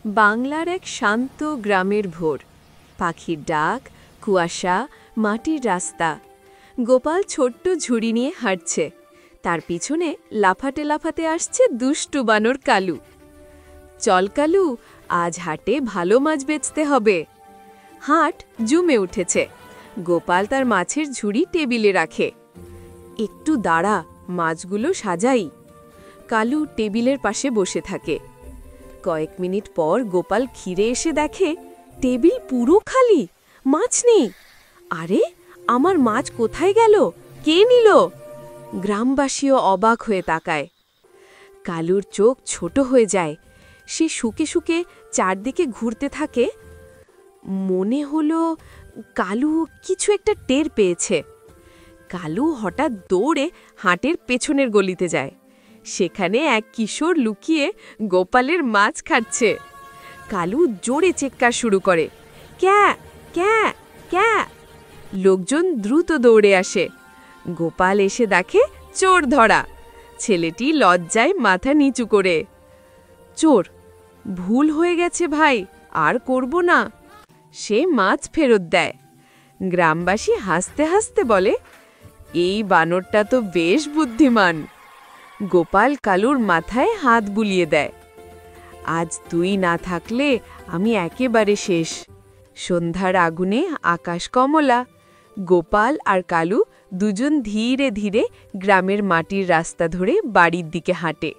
বাংলার এক শান্ত গ্রামের ভোর। পাখির ডাক, কুয়াশা, মাটির রাস্তা। গোপাল ছোট্ট ঝুড়ি নিয়ে হাঁটছে। তার পিছনে লাফাতে লাফাতে আসছে দুষ্টু বানর কালু। চল কালু, আজ হাটে ভালো মাছ বেচতে হবে। হাট জমে উঠেছে। গোপাল তার মাছের ঝুড়ি টেবিলে রাখে। একটু দাঁড়া, মাছগুলো সাজাই। কালু টেবিলের পাশে বসে থাকে। কয়েক মিনিট পর গোপাল ঘিরে এসে দেখে টেবিল পুরো খালি, মাছ নেই। আরে, আমার মাছ কোথায় গেল? কে নিল? গ্রামবাসীও অবাক হয়ে তাকায়। কালুর চোখ ছোট হয়ে যায়। সে শুকে শুকে চারদিকে ঘুরতে থাকে। মনে হলো কালু কিছু একটা টের পেয়েছে। কালু হঠাৎ দৌড়ে হাটের পেছনের গলিতে যায়। সেখানে এক কিশোর লুকিয়ে গোপালের মাছ খাচ্ছে। কালু জোরে চিৎকার শুরু করে, ক্যা ক্যা ক্যা। লোকজন দ্রুত দৌড়ে আসে। গোপাল এসে দেখে চোর ধরা। ছেলেটি লজ্জায় মাথা নিচু করে, চোর, ভুল হয়ে গেছে ভাই, আর করব না। সে মাছ ফেরত দেয়। গ্রামবাসী হাসতে হাসতে বলে, এই বানরটা তো বেশ বুদ্ধিমান। গোপাল কালুর মাথায় হাত বুলিয়ে দেয়। আজ তুই না থাকলে আমি একেবারে শেষ। সন্ধ্যার আগুনে আকাশ কমলা। গোপাল আর কালু দুজন ধীরে ধীরে গ্রামের মাটির রাস্তা ধরে বাড়ির দিকে হাঁটে।